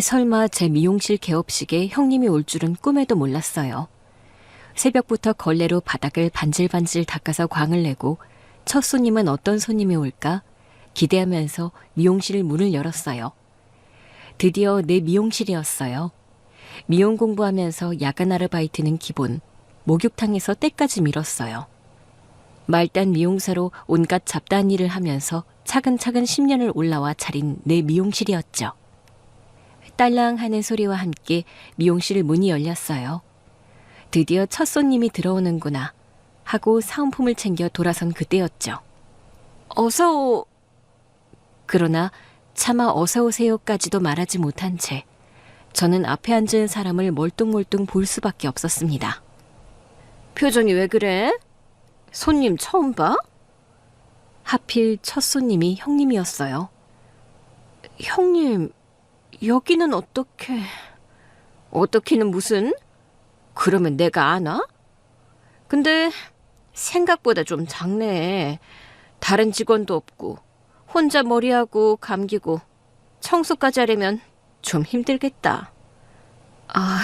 설마 제 미용실 개업식에 형님이 올 줄은 꿈에도 몰랐어요. 새벽부터 걸레로 바닥을 반질반질 닦아서 광을 내고 첫 손님은 어떤 손님이 올까 기대하면서 미용실 문을 열었어요. 드디어 내 미용실이었어요. 미용 공부하면서 야간 아르바이트는 기본, 목욕탕에서 때까지 밀었어요. 말단 미용사로 온갖 잡다한 일을 하면서 차근차근 10년을 올라와 차린 내 미용실이었죠. 딸랑 하는 소리와 함께 미용실 문이 열렸어요. 드디어 첫 손님이 들어오는구나 하고 사은품을 챙겨 돌아선 그때였죠. 어서 그러나 차마 어서 오세요까지도 말하지 못한 채 저는 앞에 앉은 사람을 멀뚱멀뚱 볼 수밖에 없었습니다. 표정이 왜 그래? 손님 처음 봐? 하필 첫 손님이 형님이었어요. 형님, 여기는 어떻게... 어떻게는 무슨? 그러면 내가 아나? 근데 생각보다 좀 작네. 다른 직원도 없고 혼자 머리하고 감기고 청소까지 하려면 좀 힘들겠다. 아,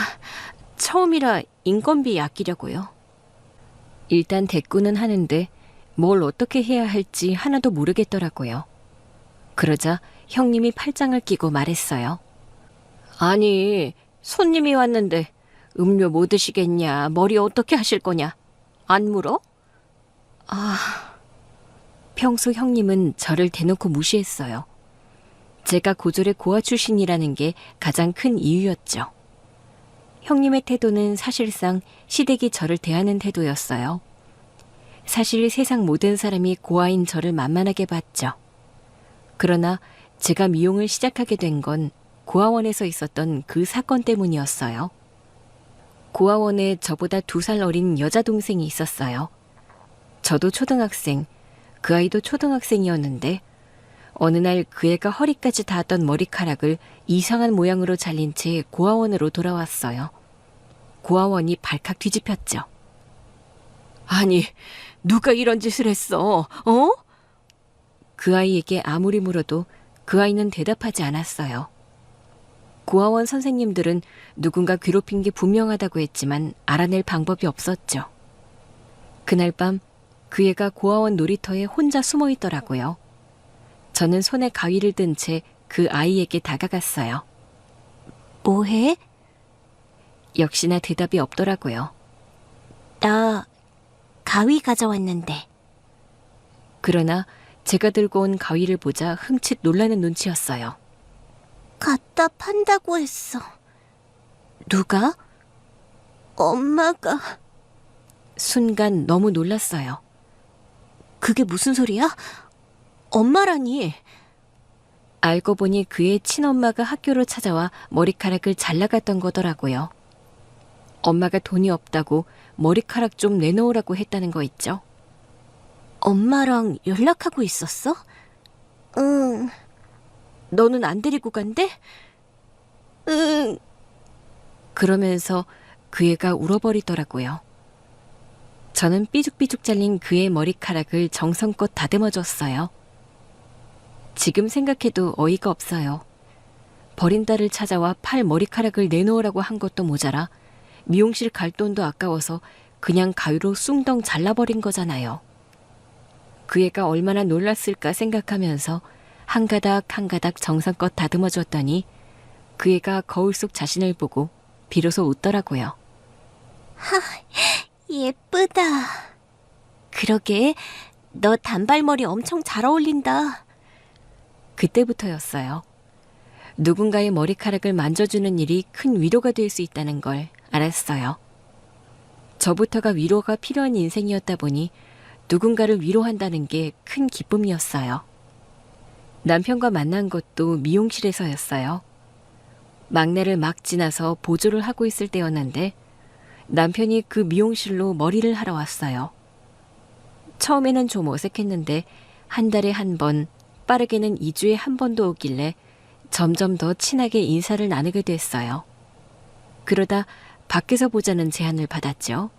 처음이라 인건비 아끼려고요. 일단 대꾸는 하는데 뭘 어떻게 해야 할지 하나도 모르겠더라고요. 그러자 형님이 팔짱을 끼고 말했어요. 아니, 손님이 왔는데 음료 뭐 드시겠냐, 머리 어떻게 하실 거냐, 안 물어? 아, 평소 형님은 저를 대놓고 무시했어요. 제가 고졸의 고아 출신이라는 게 가장 큰 이유였죠. 형님의 태도는 사실상 시댁이 저를 대하는 태도였어요. 사실 세상 모든 사람이 고아인 저를 만만하게 봤죠. 그러나 제가 미용을 시작하게 된 건 고아원에서 있었던 그 사건 때문이었어요. 고아원에 저보다 2살 어린 여자 동생이 있었어요. 저도 초등학생, 그 아이도 초등학생이었는데 어느 날 그 애가 허리까지 닿았던 머리카락을 이상한 모양으로 잘린 채 고아원으로 돌아왔어요. 고아원이 발칵 뒤집혔죠. 아니, 누가 이런 짓을 했어? 어? 그 아이에게 아무리 물어도 그 아이는 대답하지 않았어요. 고아원 선생님들은 누군가 괴롭힌 게 분명하다고 했지만 알아낼 방법이 없었죠. 그날 밤 그 애가 고아원 놀이터에 혼자 숨어 있더라고요. 저는 손에 가위를 든 채 그 아이에게 다가갔어요. 뭐해? 역시나 대답이 없더라고요. 나 가위 가져왔는데. 그러나 제가 들고 온 가위를 보자 흠칫 놀라는 눈치였어요. 갖다 판다고 했어. 누가? 엄마가. 순간 너무 놀랐어요. 그게 무슨 소리야? 엄마라니. 알고 보니 그의 친엄마가 학교로 찾아와 머리카락을 잘라갔던 거더라고요. 엄마가 돈이 없다고 머리카락 좀 내놓으라고 했다는 거 있죠. 엄마랑 연락하고 있었어? 응. 너는 안 데리고 간대? 응. 그러면서 그 애가 울어버리더라고요. 저는 삐죽삐죽 잘린 그의 머리카락을 정성껏 다듬어줬어요. 지금 생각해도 어이가 없어요. 버린 딸을 찾아와 팔 머리카락을 내놓으라고 한 것도 모자라 미용실 갈 돈도 아까워서 그냥 가위로 숭덩 잘라버린 거잖아요. 그 애가 얼마나 놀랐을까 생각하면서 한 가닥 한 가닥 정성껏 다듬어 줬더니 그 애가 거울 속 자신을 보고 비로소 웃더라고요. 하, 예쁘다. 그러게, 너 단발머리 엄청 잘 어울린다. 그때부터였어요. 누군가의 머리카락을 만져주는 일이 큰 위로가 될 수 있다는 걸 알았어요. 저부터가 위로가 필요한 인생이었다 보니 누군가를 위로한다는 게 큰 기쁨이었어요. 남편과 만난 것도 미용실에서였어요. 막내를 막 지나서 보조를 하고 있을 때였는데 남편이 그 미용실로 머리를 하러 왔어요. 처음에는 좀 어색했는데 한 달에 한 번, 빠르게는 2주에 한 번도 오길래 점점 더 친하게 인사를 나누게 됐어요. 그러다 밖에서 보자는 제안을 받았죠.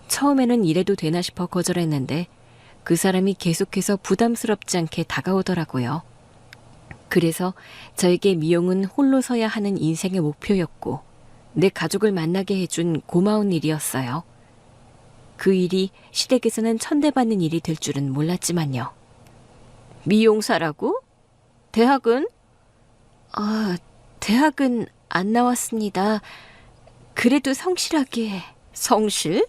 처음에는 이래도 되나 싶어 거절했는데 그 사람이 계속해서 부담스럽지 않게 다가오더라고요. 그래서 저에게 미용은 홀로 서야 하는 인생의 목표였고 내 가족을 만나게 해준 고마운 일이었어요. 그 일이 시댁에서는 천대받는 일이 될 줄은 몰랐지만요. 미용사라고? 대학은? 대학은 안 나왔습니다. 그래도 성실하게. 성실?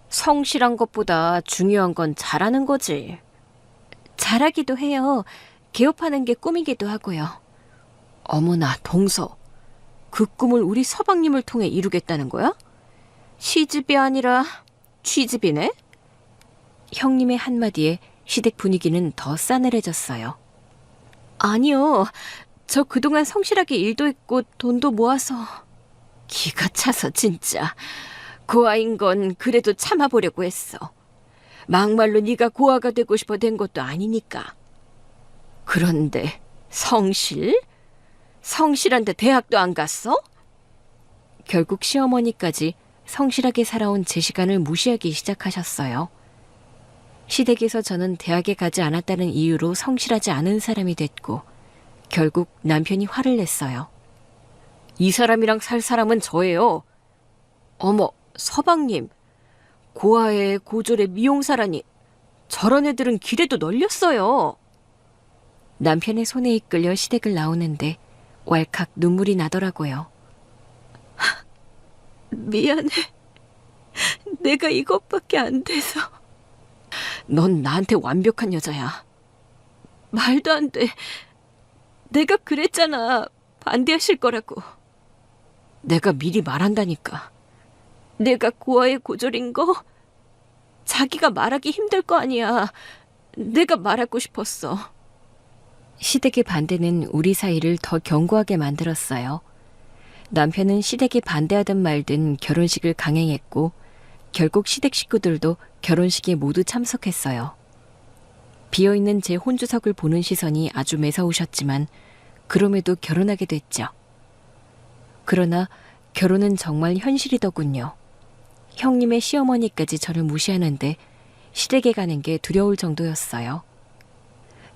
성실한 것보다 중요한 건 잘하는 거지. 잘하기도 해요. 개업하는 게 꿈이기도 하고요. 어머나, 동서. 그 꿈을 우리 서방님을 통해 이루겠다는 거야? 시집이 아니라 취집이네? 형님의 한마디에 시댁 분위기는 더 싸늘해졌어요. 아니요. 저 그동안 성실하게 일도 했고 돈도 모아서. 기가 차서 진짜. 고아인 건 그래도 참아보려고 했어. 막말로 네가 고아가 되고 싶어 된 것도 아니니까. 그런데 성실? 성실한데 대학도 안 갔어? 결국 시어머니까지 성실하게 살아온 제 시간을 무시하기 시작하셨어요. 시댁에서 저는 대학에 가지 않았다는 이유로 성실하지 않은 사람이 됐고 결국 남편이 화를 냈어요. 이 사람이랑 살 사람은 저예요. 어머, 서방님. 고아에 고졸에 미용사라니. 저런 애들은 길에도 널렸어요. 남편의 손에 이끌려 시댁을 나오는데 왈칵 눈물이 나더라고요. 미안해. 내가 이것밖에 안 돼서. 넌 나한테 완벽한 여자야. 말도 안 돼. 내가 그랬잖아. 반대하실 거라고. 내가 미리 말한다니까. 내가 고아의 고졸인 거? 자기가 말하기 힘들 거 아니야. 내가 말하고 싶었어. 시댁의 반대는 우리 사이를 더 견고하게 만들었어요. 남편은 시댁이 반대하든 말든 결혼식을 강행했고 결국 시댁 식구들도 결혼식에 모두 참석했어요. 비어있는 제 혼주석을 보는 시선이 아주 매서우셨지만 그럼에도 결혼하게 됐죠. 그러나 결혼은 정말 현실이더군요. 형님의 시어머니까지 저를 무시하는데 시댁에 가는 게 두려울 정도였어요.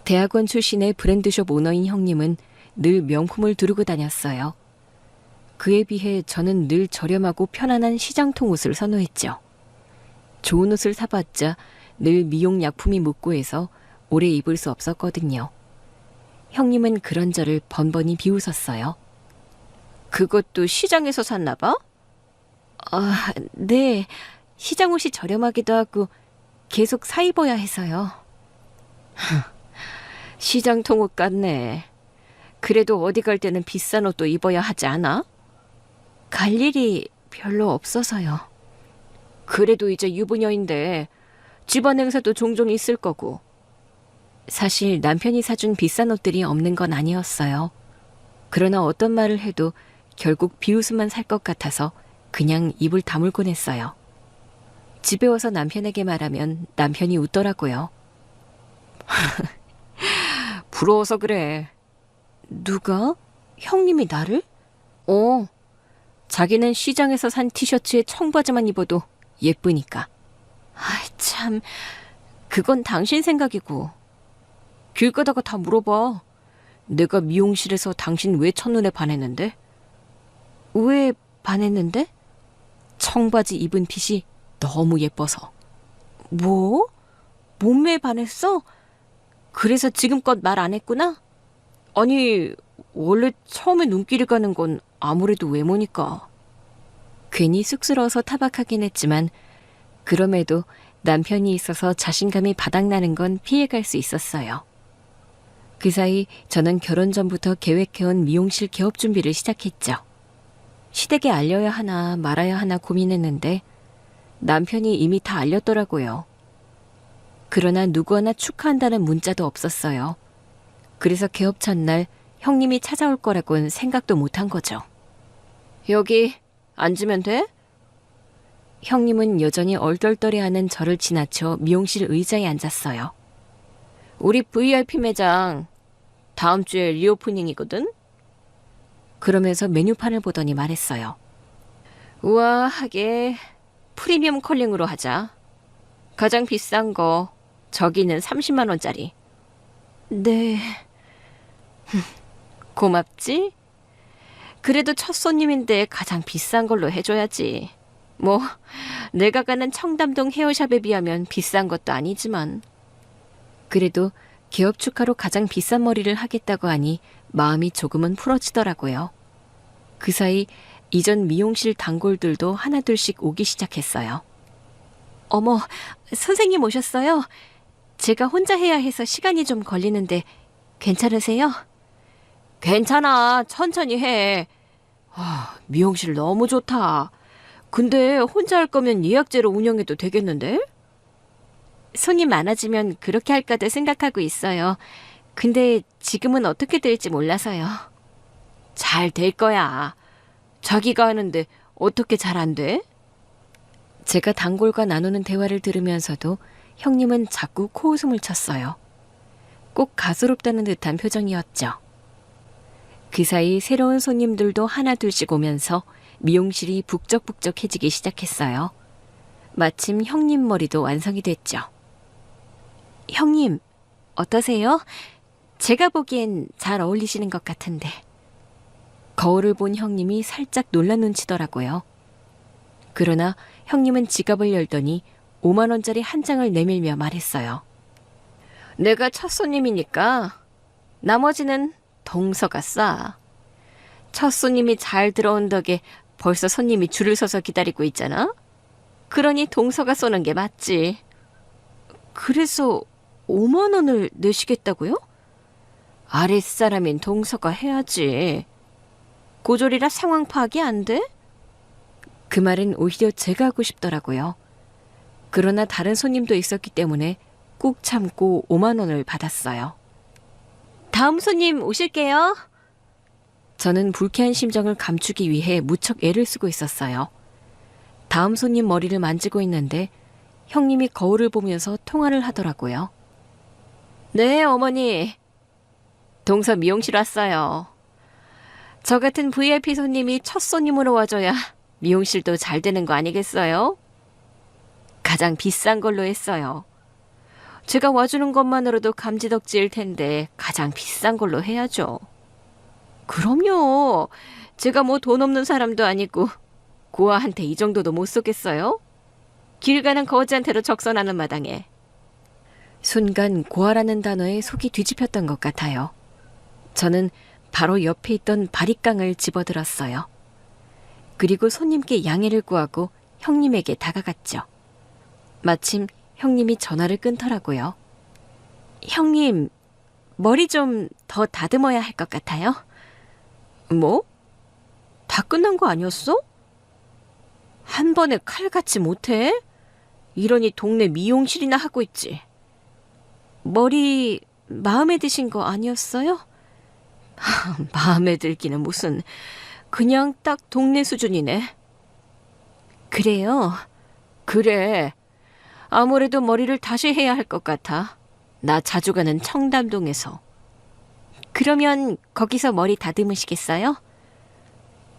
대학원 출신의 브랜드숍 오너인 형님은 늘 명품을 두르고 다녔어요. 그에 비해 저는 늘 저렴하고 편안한 시장통 옷을 선호했죠. 좋은 옷을 사봤자 늘 미용약품이 묻고 해서 오래 입을 수 없었거든요. 형님은 그런 저를 번번이 비웃었어요. 그것도 시장에서 샀나 봐? 네. 시장 옷이 저렴하기도 하고 계속 사 입어야 해서요. 시장통 옷 같네. 그래도 어디 갈 때는 비싼 옷도 입어야 하지 않아? 갈 일이 별로 없어서요. 그래도 이제 유부녀인데 집안 행사도 종종 있을 거고. 사실 남편이 사준 비싼 옷들이 없는 건 아니었어요. 그러나 어떤 말을 해도 결국 비웃음만 살 것 같아서 그냥 입을 다물곤 했어요. 집에 와서 남편에게 말하면 남편이 웃더라고요. 부러워서 그래. 누가? 형님이 나를? 자기는 시장에서 산 티셔츠에 청바지만 입어도 예쁘니까. 참, 그건 당신 생각이고. 길 가다가 다 물어봐. 내가 미용실에서 당신 왜 첫눈에 반했는데? 왜 반했는데? 청바지 입은 핏이 너무 예뻐서. 뭐? 몸매에 반했어? 그래서 지금껏 말 안 했구나? 아니, 원래 처음에 눈길이 가는 건 아무래도 외모니까. 괜히 쑥스러워서 타박하긴 했지만 그럼에도 남편이 있어서 자신감이 바닥나는 건 피해갈 수 있었어요. 그 사이 저는 결혼 전부터 계획해온 미용실 개업 준비를 시작했죠. 시댁에 알려야 하나 말아야 하나 고민했는데 남편이 이미 다 알렸더라고요. 그러나 누구 하나 축하한다는 문자도 없었어요. 그래서 개업 첫날 형님이 찾아올 거라고는 생각도 못한 거죠. 여기 앉으면 돼? 형님은 여전히 얼떨떨해하는 저를 지나쳐 미용실 의자에 앉았어요. 우리 VIP 매장 다음 주에 리오프닝이거든? 그러면서 메뉴판을 보더니 말했어요. 우아하게 프리미엄 컬링으로 하자. 가장 비싼 거 저기는 30만 원짜리. 네. 고맙지? 그래도 첫 손님인데 가장 비싼 걸로 해줘야지. 뭐 내가 가는 청담동 헤어샵에 비하면 비싼 것도 아니지만. 그래도 개업 축하로 가장 비싼 머리를 하겠다고 하니 마음이 조금은 풀어지더라고요. 그 사이 이전 미용실 단골들도 하나둘씩 오기 시작했어요. 어머, 선생님 오셨어요? 제가 혼자 해야 해서 시간이 좀 걸리는데 괜찮으세요? 괜찮아, 천천히 해. 미용실 너무 좋다. 근데 혼자 할 거면 예약제로 운영해도 되겠는데? 손님 많아지면 그렇게 할까도 생각하고 있어요. 근데 지금은 어떻게 될지 몰라서요. 잘 될 거야. 자기가 하는데 어떻게 잘 안 돼? 제가 단골과 나누는 대화를 들으면서도 형님은 자꾸 코웃음을 쳤어요. 꼭 가소롭다는 듯한 표정이었죠. 그 사이 새로운 손님들도 하나둘씩 오면서 미용실이 북적북적해지기 시작했어요. 마침 형님 머리도 완성이 됐죠. 형님, 어떠세요? 제가 보기엔 잘 어울리시는 것 같은데. 거울을 본 형님이 살짝 놀란 눈치더라고요. 그러나 형님은 지갑을 열더니 5만 원짜리 한 장을 내밀며 말했어요. 내가 첫 손님이니까 나머지는 동서가 싸. 첫 손님이 잘 들어온 덕에 벌써 손님이 줄을 서서 기다리고 있잖아. 그러니 동서가 쏘는 게 맞지. 그래서 5만 원을 내시겠다고요? 아랫사람인 동서가 해야지. 고졸이라 상황 파악이 안 돼? 그 말은 오히려 제가 하고 싶더라고요. 그러나 다른 손님도 있었기 때문에 꾹 참고 5만 원을 받았어요. 다음 손님 오실게요. 저는 불쾌한 심정을 감추기 위해 무척 애를 쓰고 있었어요. 다음 손님 머리를 만지고 있는데 형님이 거울을 보면서 통화를 하더라고요. 네, 어머니. 동서 미용실 왔어요. 저 같은 VIP 손님이 첫 손님으로 와줘야 미용실도 잘 되는 거 아니겠어요? 가장 비싼 걸로 했어요. 제가 와주는 것만으로도 감지덕지일 텐데 가장 비싼 걸로 해야죠. 그럼요. 제가 뭐 돈 없는 사람도 아니고 고아한테 이 정도도 못 쏘겠어요? 길 가는 거지한테로 적선하는 마당에. 순간 고아라는 단어에 속이 뒤집혔던 것 같아요. 저는 바로 옆에 있던 바리깡을 집어들었어요. 그리고 손님께 양해를 구하고 형님에게 다가갔죠. 마침 형님이 전화를 끊더라고요. 형님, 머리 좀 더 다듬어야 할 것 같아요. 뭐? 다 끝난 거 아니었어? 한 번에 칼같이 못해? 이러니 동네 미용실이나 하고 있지. 머리 마음에 드신 거 아니었어요? 마음에 들기는 무슨, 그냥 딱 동네 수준이네. 그래요? 그래. 아무래도 머리를 다시 해야 할 것 같아. 나 자주 가는 청담동에서. 그러면 거기서 머리 다듬으시겠어요?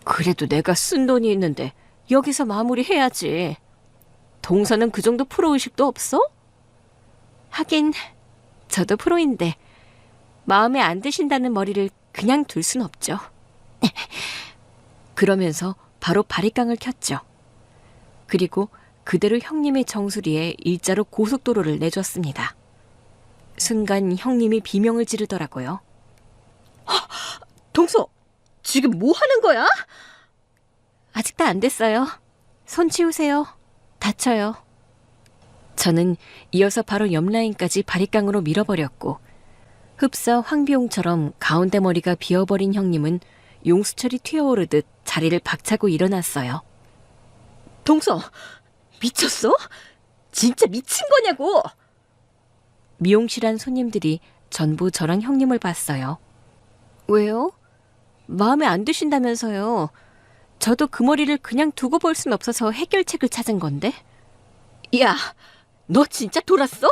그래도 내가 쓴 돈이 있는데 여기서 마무리해야지. 동서는 그 정도 프로의식도 없어? 하긴 저도 프로인데 마음에 안 드신다는 머리를 그냥 둘 순 없죠. 그러면서 바로 바리깡을 켰죠. 그리고 그대로 형님의 정수리에 일자로 고속도로를 내줬습니다. 순간 형님이 비명을 지르더라고요. 동서, 지금 뭐 하는 거야? 아직 다 안 됐어요. 손 치우세요. 다쳐요. 저는 이어서 바로 옆 라인까지 바리깡으로 밀어버렸고 흡사 황비용처럼 가운데 머리가 비어버린 형님은 용수철이 튀어오르듯 자리를 박차고 일어났어요. 동서, 미쳤어? 진짜 미친 거냐고! 미용실 안 손님들이 전부 저랑 형님을 봤어요. 왜요? 마음에 안 드신다면서요. 저도 그 머리를 그냥 두고 볼 순 없어서 해결책을 찾은 건데. 야, 너 진짜 돌았어?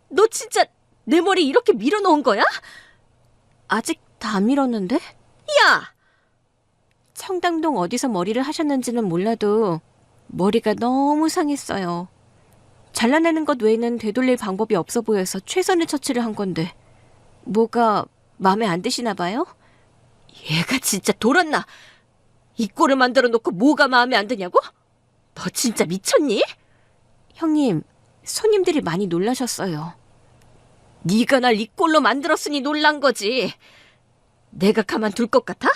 너 진짜 내 머리 이렇게 밀어놓은 거야? 아직 다 안 밀었는데? 야! 청담동 어디서 머리를 하셨는지는 몰라도 머리가 너무 상했어요. 잘라내는 것 외에는 되돌릴 방법이 없어 보여서 최선의 처치를 한 건데 뭐가 마음에 안 드시나 봐요? 얘가 진짜 돌았나? 이 꼴을 만들어 놓고 뭐가 마음에 안 드냐고? 너 진짜 미쳤니? 형님, 손님들이 많이 놀라셨어요. 네가 날 이 꼴로 만들었으니 놀란 거지. 내가 가만둘 것 같아?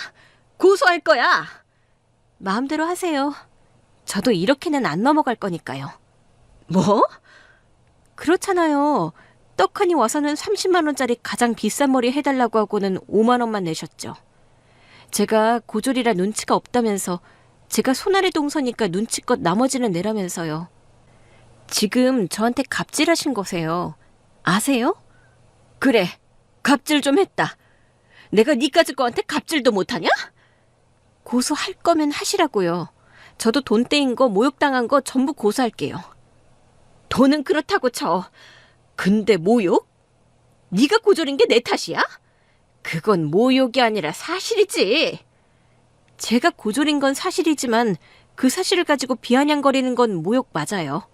고소할 거야. 마음대로 하세요. 저도 이렇게는 안 넘어갈 거니까요. 뭐? 그렇잖아요. 떡하니 와서는 30만 원짜리 가장 비싼 머리 해달라고 하고는 5만 원만 내셨죠. 제가 고졸이라 눈치가 없다면서 제가 손아래 동서니까 눈치껏 나머지는 내라면서요. 지금 저한테 갑질하신 거세요. 아세요? 그래, 갑질 좀 했다. 내가 니까지 거한테 갑질도 못하냐? 고소할 거면 하시라고요. 저도 돈 떼인 거, 모욕당한 거 전부 고소할게요. 돈은 그렇다고 쳐. 근데 모욕? 네가 고졸인 게 내 탓이야? 그건 모욕이 아니라 사실이지. 제가 고졸인 건 사실이지만 그 사실을 가지고 비아냥거리는 건 모욕 맞아요.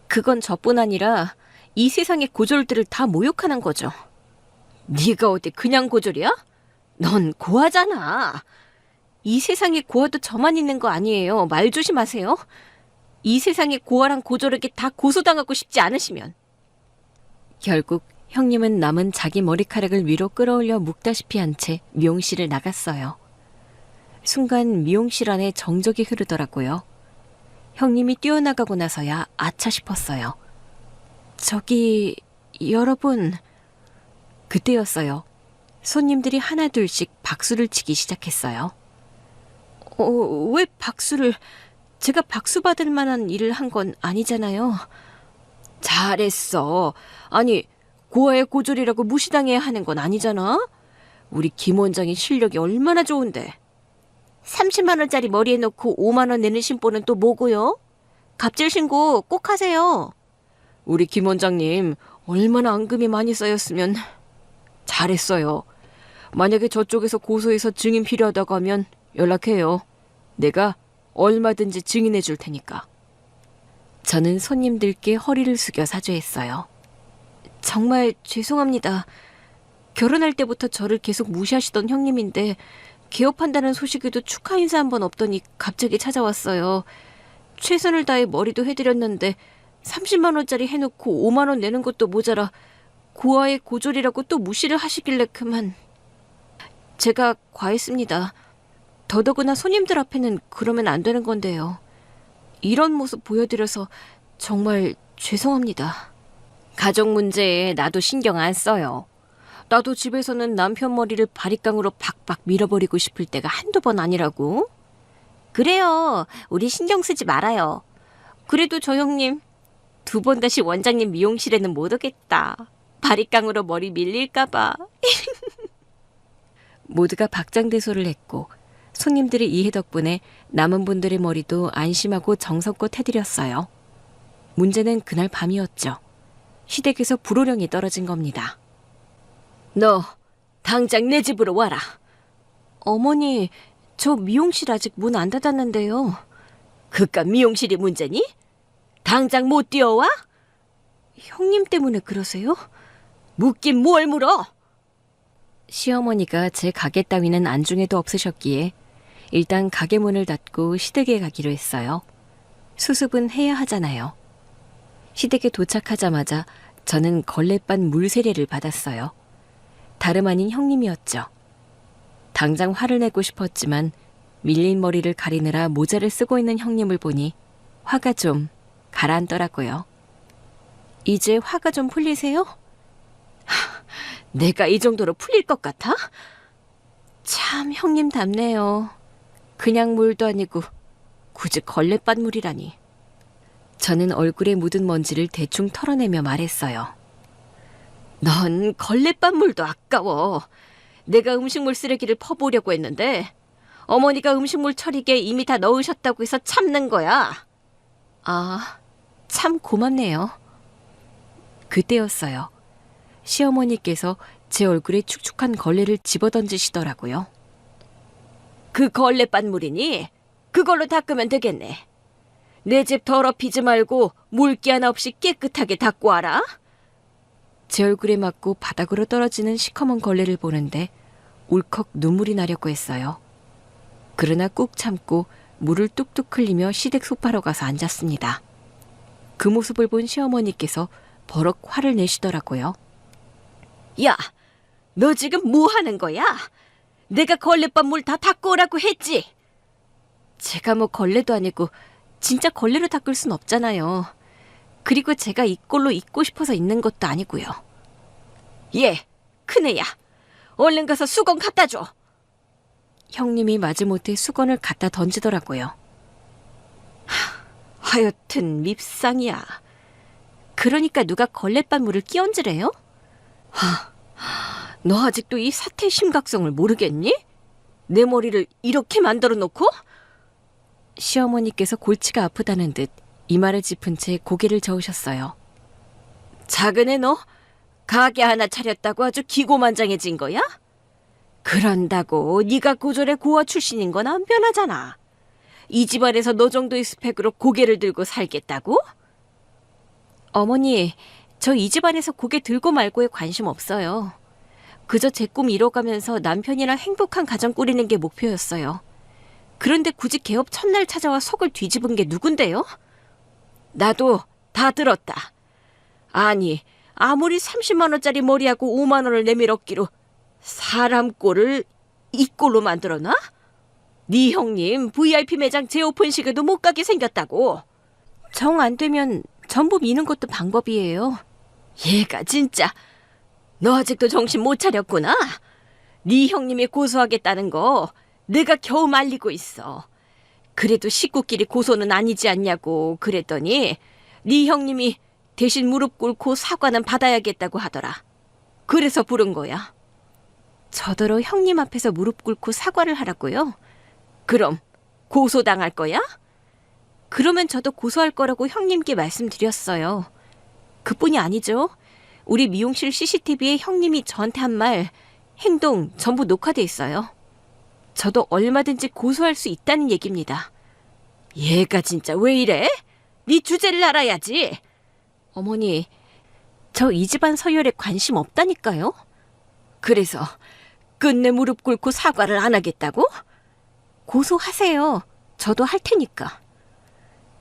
그건 저뿐 아니라 이 세상의 고졸들을 다 모욕하는 거죠. 네가 어디 그냥 고졸이야? 넌 고아잖아. 이 세상에 고아도 저만 있는 거 아니에요. 말 조심하세요. 이 세상에 고아랑 고졸에게 다 고소당하고 싶지 않으시면. 결국 형님은 남은 자기 머리카락을 위로 끌어올려 묶다시피 한 채 미용실을 나갔어요. 순간 미용실 안에 정적이 흐르더라고요. 형님이 뛰어나가고 나서야 아차 싶었어요. 저기, 여러분. 그때였어요. 손님들이 하나둘씩 박수를 치기 시작했어요. 왜 박수를... 제가 박수 받을 만한 일을 한 건 아니잖아요. 잘했어. 아니, 고아의 고졸이라고 무시당해야 하는 건 아니잖아. 우리 김 원장이 실력이 얼마나 좋은데. 30만 원짜리 머리에 넣고 5만 원 내는 심보는 또 뭐고요? 갑질 신고 꼭 하세요. 우리 김 원장님 얼마나 앙금이 많이 쌓였으면. 잘했어요. 만약에 저쪽에서 고소해서 증인 필요하다고 하면 연락해요. 내가 얼마든지 증인해 줄 테니까. 저는 손님들께 허리를 숙여 사죄했어요. 정말 죄송합니다. 결혼할 때부터 저를 계속 무시하시던 형님인데 개업한다는 소식에도 축하 인사 한 번 없더니 갑자기 찾아왔어요. 최선을 다해 머리도 해드렸는데 30만 원짜리 해놓고 5만 원 내는 것도 모자라 고아의 고졸이라고 또 무시를 하시길래 그만. 제가 과했습니다. 더더구나 손님들 앞에는 그러면 안 되는 건데요. 이런 모습 보여드려서 정말 죄송합니다. 가족 문제에 나도 신경 안 써요. 나도 집에서는 남편 머리를 바리깡으로 박박 밀어버리고 싶을 때가 한두 번 아니라고. 그래요. 우리 신경 쓰지 말아요. 그래도 저 형님 2번 다시 원장님 미용실에는 못 오겠다. 바리깡으로 머리 밀릴까 봐. 모두가 박장대소를 했고 손님들의 이해 덕분에 남은 분들의 머리도 안심하고 정성껏 해드렸어요. 문제는 그날 밤이었죠. 시댁에서 불호령이 떨어진 겁니다. 너 당장 내 집으로 와라. 어머니, 저 미용실 아직 문 안 닫았는데요. 그깟 미용실이 문제니? 당장 못 뛰어와? 형님 때문에 그러세요? 묻긴 뭘 물어? 시어머니가 제 가게 따위는 안중에도 없으셨기에 일단 가게 문을 닫고 시댁에 가기로 했어요. 수습은 해야 하잖아요. 시댁에 도착하자마자 저는 걸레반 물세례를 받았어요. 다름 아닌 형님이었죠. 당장 화를 내고 싶었지만 밀린 머리를 가리느라 모자를 쓰고 있는 형님을 보니 화가 좀 가라앉더라고요. 이제 화가 좀 풀리세요? 내가 이 정도로 풀릴 것 같아? 참 형님답네요. 그냥 물도 아니고 굳이 걸레반 물이라니. 저는 얼굴에 묻은 먼지를 대충 털어내며 말했어요. 넌 걸레반 물도 아까워. 내가 음식물 쓰레기를 퍼보려고 했는데 어머니가 음식물 처리기에 이미 다 넣으셨다고 해서 참는 거야. 아, 참 고맙네요. 그때였어요. 시어머니께서 제 얼굴에 축축한 걸레를 집어던지시더라고요. 그 걸레반 물이니? 그걸로 닦으면 되겠네. 내 집 더럽히지 말고 물기 하나 없이 깨끗하게 닦고 와라. 제 얼굴에 맞고 바닥으로 떨어지는 시커먼 걸레를 보는데 울컥 눈물이 나려고 했어요. 그러나 꾹 참고 물을 뚝뚝 흘리며 시댁 소파로 가서 앉았습니다. 그 모습을 본 시어머니께서 버럭 화를 내시더라고요. 야, 너 지금 뭐 하는 거야? 내가 걸레밥 물 다 닦고 오라고 했지? 제가 뭐 걸레도 아니고 진짜 걸레로 닦을 순 없잖아요. 그리고 제가 이 꼴로 있고 싶어서 있는 것도 아니고요. 얘, 큰애야. 얼른 가서 수건 갖다 줘. 형님이 마지못해 수건을 갖다 던지더라고요. 하여튼 밉상이야. 그러니까 누가 걸레밥물을 끼얹으래요? 너 아직도 이 사태의 심각성을 모르겠니? 내 머리를 이렇게 만들어 놓고? 시어머니께서 골치가 아프다는 듯 이마를 짚은 채 고개를 저으셨어요. 작은애 너 가게 하나 차렸다고 아주 기고만장해진 거야? 그런다고 네가 고졸의 고아 출신인 건 안 변하잖아. 이 집안에서 너 정도의 스펙으로 고개를 들고 살겠다고? 어머니, 저 이 집안에서 고개 들고 말고에 관심 없어요. 그저 제 꿈 이뤄가면서 남편이랑 행복한 가정 꾸리는 게 목표였어요. 그런데 굳이 개업 첫날 찾아와 속을 뒤집은 게 누군데요? 나도 다 들었다. 아니, 아무리 30만 원짜리 머리하고 5만 원을 내밀었기로 사람 꼴을 이 꼴로 만들어놔? 네 형님 VIP 매장 재오픈식에도 못 가게 생겼다고. 정 안 되면 전부 미는 것도 방법이에요. 얘가 진짜 너 아직도 정신 못 차렸구나. 네 형님이 고소하겠다는 거 내가 겨우 말리고 있어. 그래도 식구끼리 고소는 아니지 않냐고 그랬더니 네 형님이 대신 무릎 꿇고 사과는 받아야겠다고 하더라. 그래서 부른 거야. 저더러 형님 앞에서 무릎 꿇고 사과를 하라고요? 그럼 고소당할 거야? 그러면 저도 고소할 거라고 형님께 말씀드렸어요. 그뿐이 아니죠. 우리 미용실 CCTV에 형님이 저한테 한 말, 행동 전부 녹화돼 있어요. 저도 얼마든지 고소할 수 있다는 얘기입니다. 얘가 진짜 왜 이래? 네 주제를 알아야지. 어머니, 저 이 집안 서열에 관심 없다니까요? 그래서 끝내 무릎 꿇고 사과를 안 하겠다고? 고소하세요. 저도 할 테니까.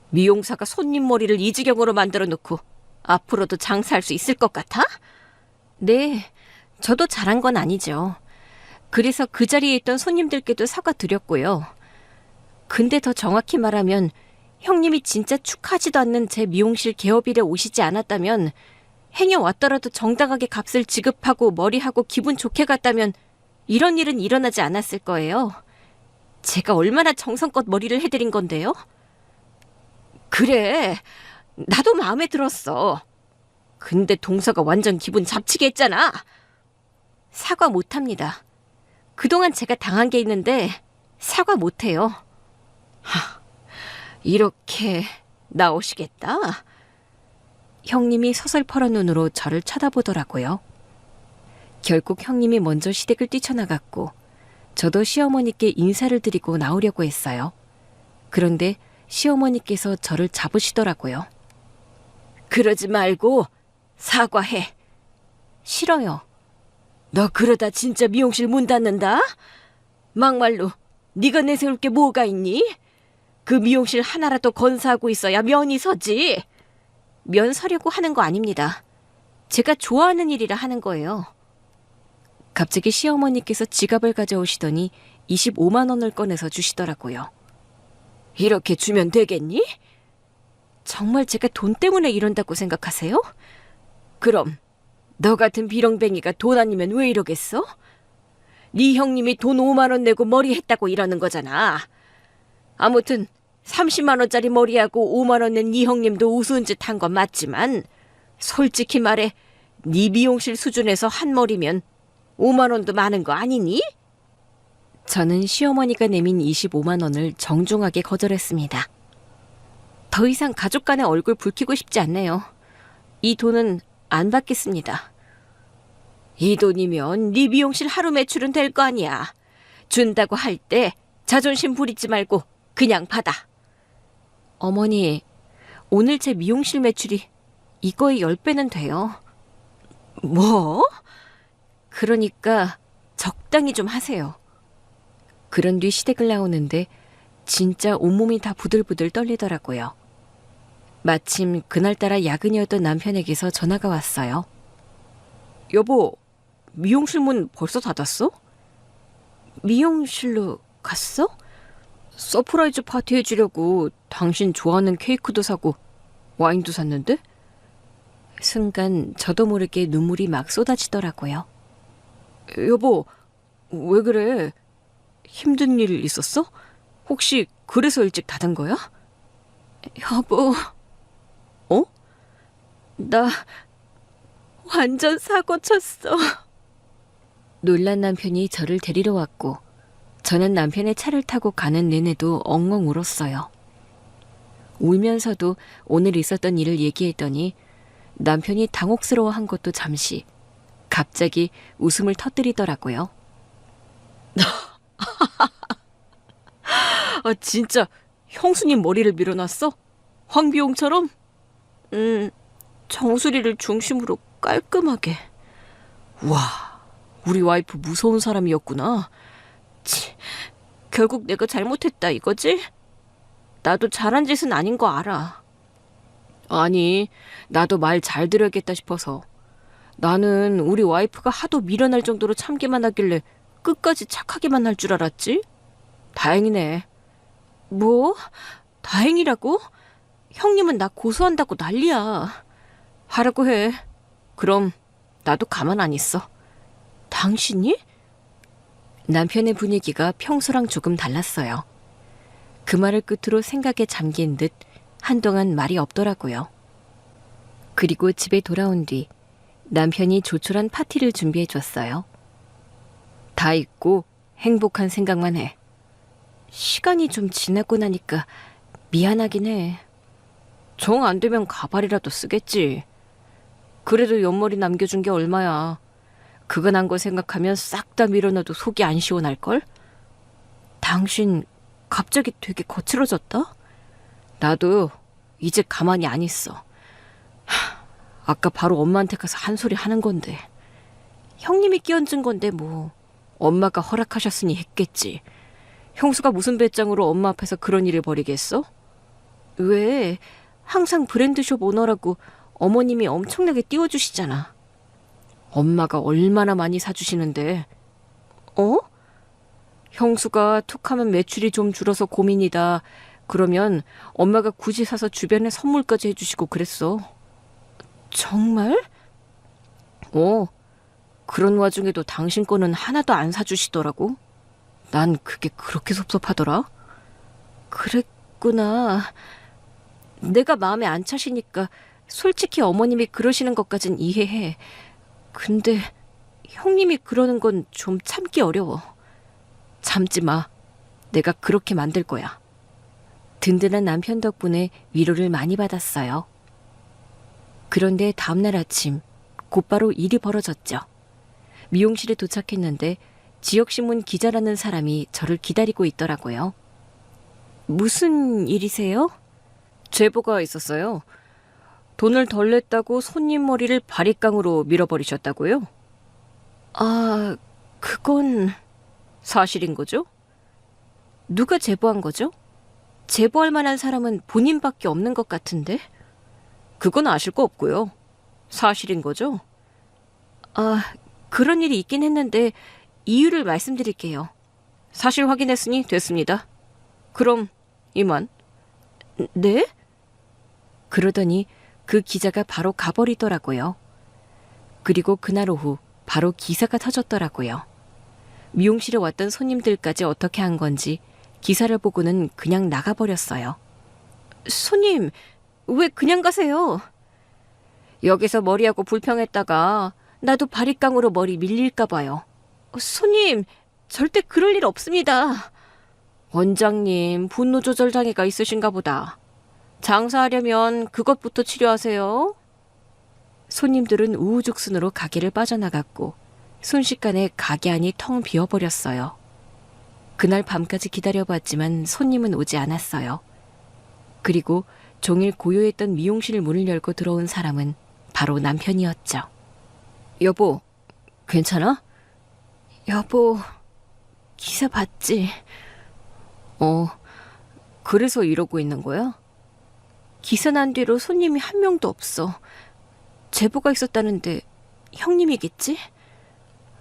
미용사가 손님 머리를 이 지경으로 만들어 놓고 앞으로도 장사할 수 있을 것 같아? 네, 저도 잘한 건 아니죠. 그래서 그 자리에 있던 손님들께도 사과드렸고요. 근데 더 정확히 말하면 형님이 진짜 축하하지도 않는 제 미용실 개업일에 오시지 않았다면, 행여 왔더라도 정당하게 값을 지급하고 머리하고 기분 좋게 갔다면 이런 일은 일어나지 않았을 거예요. 제가 얼마나 정성껏 머리를 해드린 건데요? 그래, 나도 마음에 들었어. 근데 동서가 완전 기분 잡치게 했잖아. 사과 못합니다. 그동안 제가 당한 게 있는데 사과 못해요. 이렇게 나오시겠다. 형님이 서슬퍼런 눈으로 저를 쳐다보더라고요. 결국 형님이 먼저 시댁을 뛰쳐나갔고 저도 시어머니께 인사를 드리고 나오려고 했어요. 그런데 시어머니께서 저를 잡으시더라고요. 그러지 말고 사과해. 싫어요. 너 그러다 진짜 미용실 문 닫는다? 막말로 네가 내세울 게 뭐가 있니? 그 미용실 하나라도 건사하고 있어야 면이 서지. 면 서려고 하는 거 아닙니다. 제가 좋아하는 일이라 하는 거예요. 갑자기 시어머니께서 지갑을 가져오시더니 25만 원을 꺼내서 주시더라고요. 이렇게 주면 되겠니? 정말 제가 돈 때문에 이런다고 생각하세요? 그럼 너 같은 비렁뱅이가 돈 아니면 왜 이러겠어? 네 형님이 돈 5만 원 내고 머리 했다고 이러는 거잖아. 아무튼 30만 원짜리 머리하고 5만 원 낸 네 형님도 우스운 짓 한 건 맞지만 솔직히 말해 네 미용실 수준에서 한 머리면 5만 원도 많은 거 아니니? 저는 시어머니가 내민 25만 원을 정중하게 거절했습니다. 더 이상 가족 간의 얼굴 붉히고 싶지 않네요. 이 돈은 안 받겠습니다. 이 돈이면 네 미용실 하루 매출은 될 거 아니야. 준다고 할 때 자존심 부리지 말고 그냥 받아. 어머니, 오늘 제 미용실 매출이 이거의 10배는 돼요. 뭐? 그러니까 적당히 좀 하세요. 그런 뒤 시댁을 나오는데 진짜 온몸이 다 부들부들 떨리더라고요. 마침 그날따라 야근이었던 남편에게서 전화가 왔어요. 여보, 미용실 문 벌써 닫았어? 미용실로 갔어? 서프라이즈 파티 해주려고 당신 좋아하는 케이크도 사고 와인도 샀는데? 순간 저도 모르게 눈물이 막 쏟아지더라고요. 여보, 왜 그래? 힘든 일 있었어? 혹시 그래서 일찍 닫은 거야? 여보, 어? 나 완전 사고 쳤어. 놀란 남편이 저를 데리러 왔고 저는 남편의 차를 타고 가는 내내도 엉엉 울었어요. 울면서도 오늘 있었던 일을 얘기했더니 남편이 당혹스러워한 것도 잠시 갑자기 웃음을 터뜨리더라고요. 아, 진짜 형수님 머리를 밀어놨어? 황비용처럼? 정수리를 중심으로 깔끔하게. 와, 우리 와이프 무서운 사람이었구나. 치, 결국 내가 잘못했다 이거지? 나도 잘한 짓은 아닌 거 알아. 아니, 나도 말 잘 들어야겠다 싶어서. 나는 우리 와이프가 하도 미련할 정도로 참기만 하길래 끝까지 착하게만 할 줄 알았지? 다행이네. 뭐? 다행이라고? 형님은 나 고소한다고 난리야. 하라고 해. 그럼 나도 가만 안 있어. 당신이? 남편의 분위기가 평소랑 조금 달랐어요. 그 말을 끝으로 생각에 잠긴 듯 한동안 말이 없더라고요. 그리고 집에 돌아온 뒤 남편이 조촐한 파티를 준비해 줬어요. 다 잊고 행복한 생각만 해. 시간이 좀 지나고 나니까 미안하긴 해. 정 안 되면 가발이라도 쓰겠지. 그래도 옆머리 남겨준 게 얼마야. 그거 난 거 생각하면 싹 다 밀어넣어도 속이 안 시원할걸? 당신 갑자기 되게 거칠어졌다? 나도 이제 가만히 안 있어. 아까 바로 엄마한테 가서 한 소리 하는 건데. 형님이 끼얹은 건데 뭐. 엄마가 허락하셨으니 했겠지. 형수가 무슨 배짱으로 엄마 앞에서 그런 일을 벌이겠어? 왜? 항상 브랜드숍 오너라고 어머님이 엄청나게 띄워주시잖아. 엄마가 얼마나 많이 사주시는데. 어? 형수가 툭하면 매출이 좀 줄어서 고민이다. 그러면 엄마가 굳이 사서 주변에 선물까지 해주시고 그랬어. 정말? 그런 와중에도 당신 거는 하나도 안 사주시더라고. 난 그게 그렇게 섭섭하더라. 그랬구나. 내가 마음에 안 차시니까 솔직히 어머님이 그러시는 것까진 이해해. 근데 형님이 그러는 건 좀 참기 어려워. 참지 마. 내가 그렇게 만들 거야. 든든한 남편 덕분에 위로를 많이 받았어요. 그런데 다음날 아침 곧바로 일이 벌어졌죠. 미용실에 도착했는데 지역신문 기자라는 사람이 저를 기다리고 있더라고요. 무슨 일이세요? 제보가 있었어요. 돈을 덜 냈다고 손님 머리를 바리깡으로 밀어버리셨다고요? 아, 그건 사실인 거죠? 누가 제보한 거죠? 제보할 만한 사람은 본인밖에 없는 것 같은데? 그건 아실 거 없고요. 사실인 거죠? 아, 그런 일이 있긴 했는데 이유를 말씀드릴게요. 사실 확인했으니 됐습니다. 그럼 이만. 네? 그러더니 그 기자가 바로 가버리더라고요. 그리고 그날 오후 바로 기사가 터졌더라고요. 미용실에 왔던 손님들까지 어떻게 한 건지 기사를 보고는 그냥 나가버렸어요. 손님, 왜 그냥 가세요? 여기서 머리하고 불평했다가 나도 바리깡으로 머리 밀릴까 봐요. 손님, 절대 그럴 일 없습니다. 원장님, 분노 조절 장애가 있으신가 보다. 장사하려면 그것부터 치료하세요. 손님들은 우후죽순으로 가게를 빠져나갔고 순식간에 가게 안이 텅 비어버렸어요. 그날 밤까지 기다려봤지만 손님은 오지 않았어요. 그리고 종일 고요했던 미용실 문을 열고 들어온 사람은 바로 남편이었죠. 여보, 괜찮아? 여보, 기사 봤지? 그래서 이러고 있는 거야? 기사 난 뒤로 손님이 한 명도 없어. 제보가 있었다는데 형님이겠지?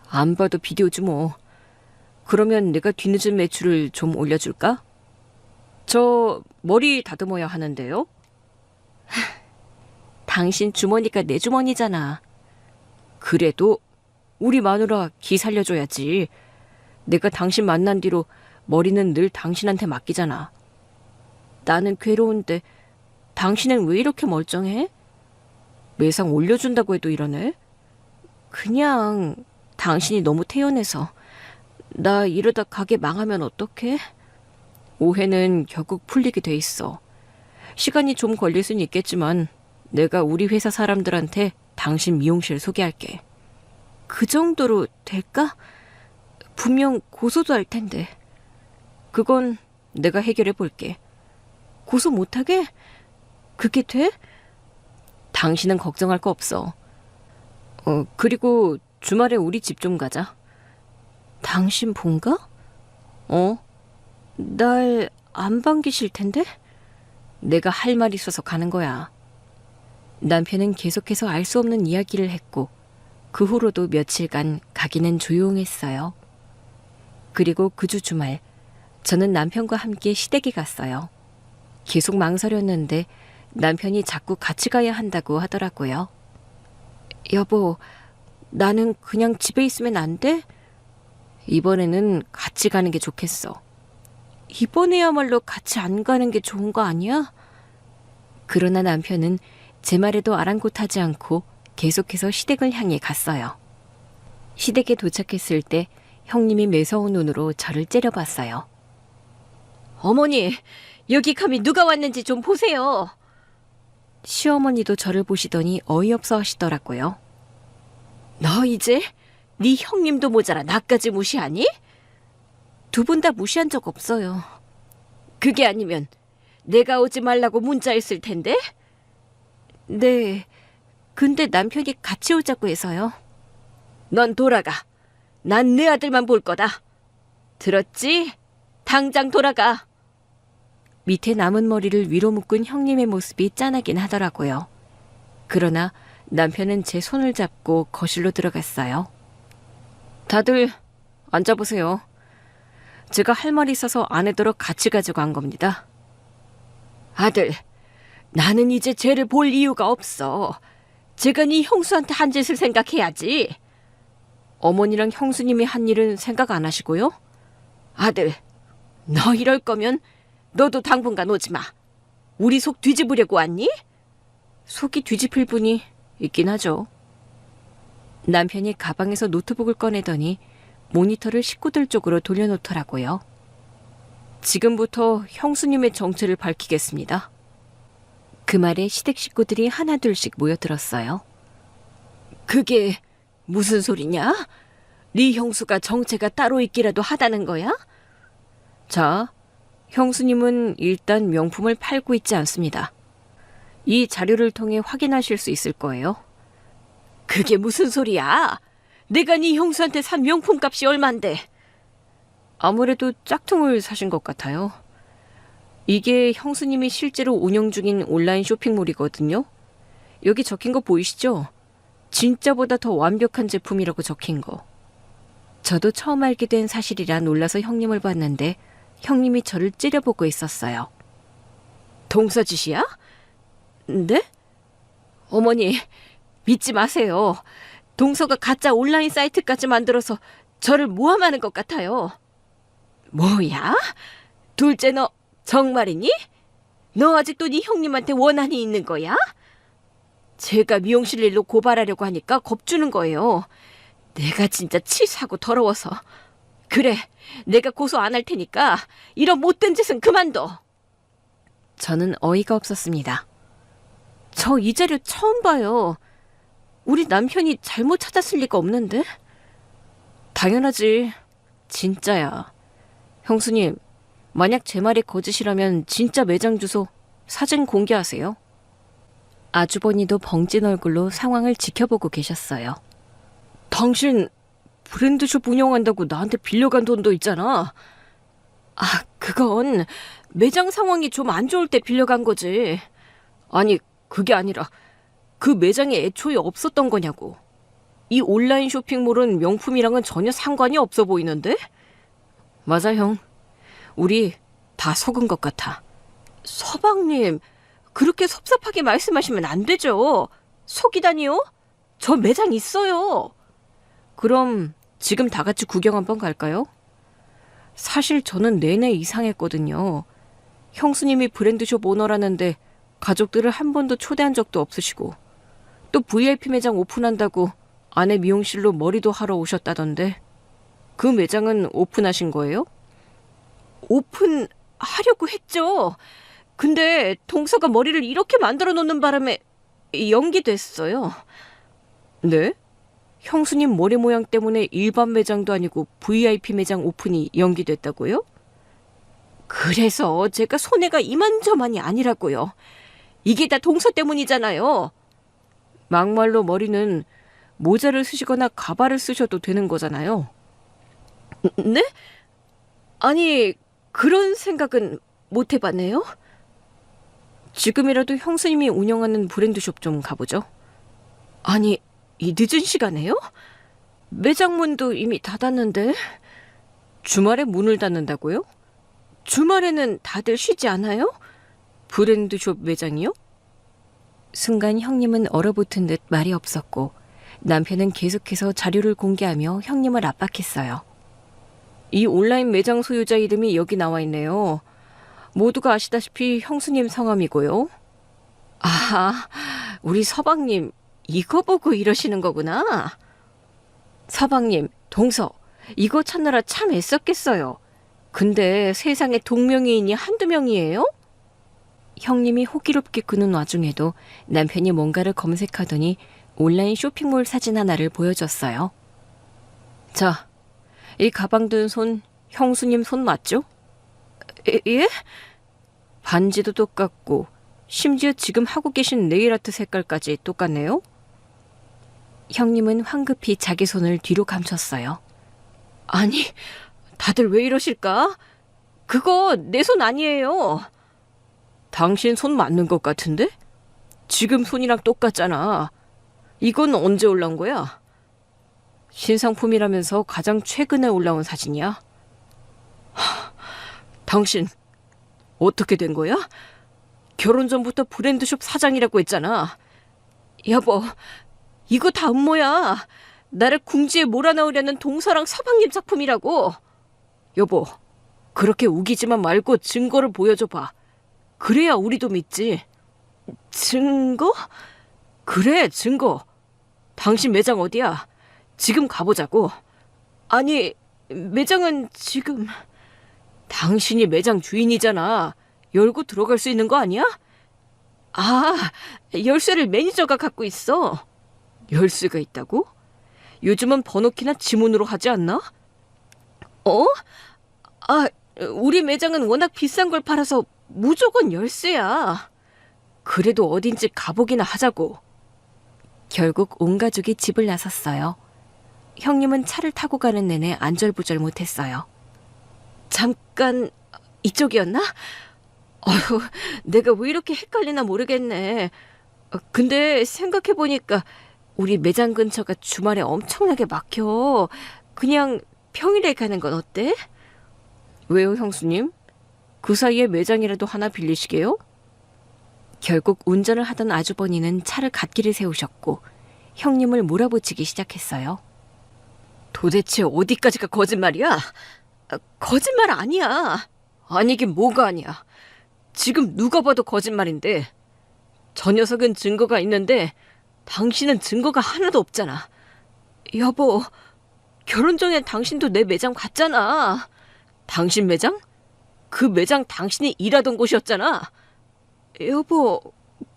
안 봐도 비디오지 뭐. 그러면 내가 뒤늦은 매출을 좀 올려줄까? 저 머리 다듬어야 하는데요. 당신 주머니가 내 주머니잖아. 그래도 우리 마누라 기 살려줘야지. 내가 당신 만난 뒤로 머리는 늘 당신한테 맡기잖아. 나는 괴로운데 당신은 왜 이렇게 멀쩡해? 매상 올려준다고 해도 이러네? 그냥 당신이 너무 태연해서. 나 이러다 가게 망하면 어떡해? 오해는 결국 풀리게 돼 있어. 시간이 좀 걸릴 순 있겠지만 내가 우리 회사 사람들한테 당신 미용실 소개할게. 그 정도로 될까? 분명 고소도 할 텐데. 그건 내가 해결해 볼게. 고소 못하게? 그게 돼? 당신은 걱정할 거 없어. 그리고 주말에 우리 집 좀 가자. 당신 본가? 날 안 반기실 텐데? 내가 할 말 있어서 가는 거야. 남편은 계속해서 알 수 없는 이야기를 했고 그 후로도 며칠간 가기는 조용했어요. 그리고 그 주 주말 저는 남편과 함께 시댁에 갔어요. 계속 망설였는데 남편이 자꾸 같이 가야 한다고 하더라고요. 여보, 나는 그냥 집에 있으면 안 돼? 이번에는 같이 가는 게 좋겠어. 이번에야말로 같이 안 가는 게 좋은 거 아니야? 그러나 남편은 제 말에도 아랑곳하지 않고 계속해서 시댁을 향해 갔어요. 시댁에 도착했을 때 형님이 매서운 눈으로 저를 째려봤어요. 어머니, 여기 감히 누가 왔는지 좀 보세요. 시어머니도 저를 보시더니 어이없어 하시더라고요. 너 이제 네 형님도 모자라 나까지 무시하니? 두 분 다 무시한 적 없어요. 그게 아니면 내가 오지 말라고 문자했을 텐데? 네, 근데 남편이 같이 오자고 해서요. 넌 돌아가. 난 내 아들만 볼 거다. 들었지? 당장 돌아가. 밑에 남은 머리를 위로 묶은 형님의 모습이 짠하긴 하더라고요. 그러나 남편은 제 손을 잡고 거실로 들어갔어요. 다들 앉아보세요. 제가 할 말이 있어서 아내더러 같이 가지고 간 겁니다. 아들, 나는 이제 쟤를 볼 이유가 없어. 제가 네 형수한테 한 짓을 생각해야지. 어머니랑 형수님이 한 일은 생각 안 하시고요? 아들, 너 이럴 거면 너도 당분간 오지 마. 우리 속 뒤집으려고 왔니? 속이 뒤집힐 분이 있긴 하죠. 남편이 가방에서 노트북을 꺼내더니 모니터를 식구들 쪽으로 돌려놓더라고요. 지금부터 형수님의 정체를 밝히겠습니다. 그 말에 시댁 식구들이 하나둘씩 모여들었어요. 그게 무슨 소리냐? 네 형수가 정체가 따로 있기라도 하다는 거야? 자, 형수님은 일단 명품을 팔고 있지 않습니다. 이 자료를 통해 확인하실 수 있을 거예요. 그게 무슨 소리야? 내가 네 형수한테 산 명품 값이 얼만데? 아무래도 짝퉁을 사신 것 같아요. 이게 형수님이 실제로 운영 중인 온라인 쇼핑몰이거든요. 여기 적힌 거 보이시죠? 진짜보다 더 완벽한 제품이라고 적힌 거. 저도 처음 알게 된 사실이라 놀라서 형님을 봤는데 형님이 저를 찌려보고 있었어요. 동서짓이야? 네? 어머니, 믿지 마세요. 동서가 가짜 온라인 사이트까지 만들어서 저를 모함하는 것 같아요. 뭐야? 둘째 너 정말이니? 너 아직도 네 형님한테 원한이 있는 거야? 제가 미용실 일로 고발하려고 하니까 겁주는 거예요. 내가 진짜 치사하고 더러워서. 그래, 내가 고소 안 할 테니까 이런 못된 짓은 그만둬. 저는 어이가 없었습니다. 저 이 자료 처음 봐요. 우리 남편이 잘못 찾았을 리가 없는데? 당연하지. 진짜야. 형수님, 만약 제 말이 거짓이라면 진짜 매장 주소, 사진 공개하세요. 아주버니도 벙찐 얼굴로 상황을 지켜보고 계셨어요. 당신 브랜드숍 운영한다고 나한테 빌려간 돈도 있잖아. 아, 그건 매장 상황이 좀 안 좋을 때 빌려간 거지. 아니, 그게 아니라 그 매장에 애초에 없었던 거냐고. 이 온라인 쇼핑몰은 명품이랑은 전혀 상관이 없어 보이는데? 맞아, 형. 우리 다 속은 것 같아. 서방님, 그렇게 섭섭하게 말씀하시면 안 되죠. 속이다니요? 저 매장 있어요. 그럼 지금 다 같이 구경 한번 갈까요? 사실 저는 내내 이상했거든요. 형수님이 브랜드숍 오너라는데 가족들을 한 번도 초대한 적도 없으시고 또 VIP 매장 오픈한다고 아내 미용실로 머리도 하러 오셨다던데 그 매장은 오픈하신 거예요? 오픈하려고 했죠. 근데 동서가 머리를 이렇게 만들어 놓는 바람에 연기됐어요. 네? 형수님 머리 모양 때문에 일반 매장도 아니고 VIP 매장 오픈이 연기됐다고요? 그래서 제가 손해가 이만저만이 아니라고요. 이게 다 동서 때문이잖아요. 막말로 머리는 모자를 쓰시거나 가발을 쓰셔도 되는 거잖아요. 네? 아니, 그런 생각은 못 해봤네요. 지금이라도 형수님이 운영하는 브랜드숍 좀 가보죠. 아니, 이 늦은 시간에요? 매장 문도 이미 닫았는데. 주말에 문을 닫는다고요? 주말에는 다들 쉬지 않아요? 브랜드숍 매장이요? 순간 형님은 얼어붙은 듯 말이 없었고 남편은 계속해서 자료를 공개하며 형님을 압박했어요. 이 온라인 매장 소유자 이름이 여기 나와 있네요. 모두가 아시다시피 형수님 성함이고요. 아, 우리 서방님 이거 보고 이러시는 거구나. 서방님, 동서, 이거 찾느라 참 애썼겠어요. 근데 세상에 동명이인이 한두 명이에요? 형님이 호기롭게 그는 와중에도 남편이 뭔가를 검색하더니 온라인 쇼핑몰 사진 하나를 보여줬어요. 자, 이 가방 든 손 형수님 손 맞죠? 예? 반지도 똑같고 심지어 지금 하고 계신 네일아트 색깔까지 똑같네요? 형님은 황급히 자기 손을 뒤로 감췄어요. 아니, 다들 왜 이러실까? 그거 내 손 아니에요. 당신 손 맞는 것 같은데? 지금 손이랑 똑같잖아. 이건 언제 올라온 거야? 신상품이라면서 가장 최근에 올라온 사진이야? 당신 어떻게 된 거야? 결혼 전부터 브랜드숍 사장이라고 했잖아. 여보, 이거 다 음모야. 나를 궁지에 몰아넣으려는 동서랑 서방님 작품이라고. 여보, 그렇게 우기지만 말고 증거를 보여줘봐. 그래야 우리도 믿지. 증거? 그래, 증거. 당신 매장 어디야? 지금 가보자고. 아니, 매장은 지금... 당신이 매장 주인이잖아. 열고 들어갈 수 있는 거 아니야? 아, 열쇠를 매니저가 갖고 있어. 열쇠가 있다고? 요즘은 번호키나 지문으로 하지 않나? 어? 아, 우리 매장은 워낙 비싼 걸 팔아서 무조건 열쇠야. 그래도 어딘지 가보기나 하자고. 결국 온 가족이 집을 나섰어요. 형님은 차를 타고 가는 내내 안절부절 못했어요. 잠깐 이쪽이었나? 어휴, 내가 왜 이렇게 헷갈리나 모르겠네. 근데 생각해보니까 우리 매장 근처가 주말에 엄청나게 막혀. 그냥 평일에 가는 건 어때? 왜요, 형수님? 그 사이에 매장이라도 하나 빌리시게요? 결국 운전을 하던 아주버니는 차를 갓길에 세우셨고 형님을 몰아붙이기 시작했어요. 도대체 어디까지가 거짓말이야? 거짓말 아니야. 아니긴 뭐가 아니야. 지금 누가 봐도 거짓말인데. 저 녀석은 증거가 있는데 당신은 증거가 하나도 없잖아. 여보, 결혼 전에 당신도 내 매장 갔잖아. 당신 매장? 그 매장 당신이 일하던 곳이었잖아. 여보,